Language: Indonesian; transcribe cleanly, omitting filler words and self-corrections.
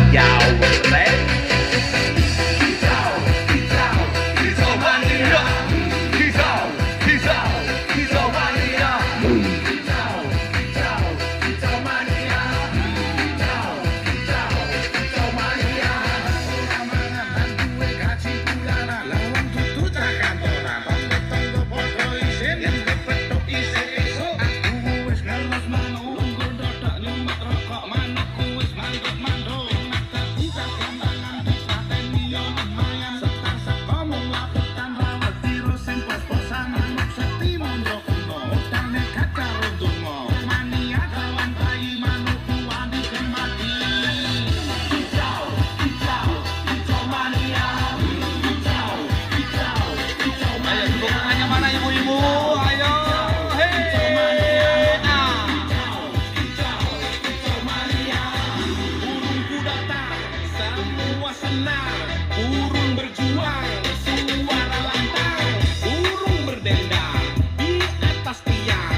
Kicau keren. Kicau, kicau, kicau mania. Kicau, kicau, kicau mania. Kicau, kicau, kicau mania. Kicau, kicau, kicau mania. Mangan duwe gaji bulanan, lawang dudu tak kantoran. Tonggo-tonggo padha isin, yen kepethuk isih esuk. Aku wis ngelos manuk, nggo ndodak nyumet rokok manukku wis mandut-mandut. Nak dadi sakambangan disateni yo lumayan. Setar saka mung laputan rawat tiro sing pos-posan. Manuk seti mondro kuno, utane gak karo donga. Mania kawan bayi manukku wani kemati. Kicau, kicau, kicau mania. Kicau, kicau, kicau Ayo mania. tepuk tangannya mana ibu-ibu? Ayo. Hei. Ah. Kicau, kicau mania. Burungku datang, semua senang. Burung berjuang, suara lantang. Burung berdendang di atas tiang.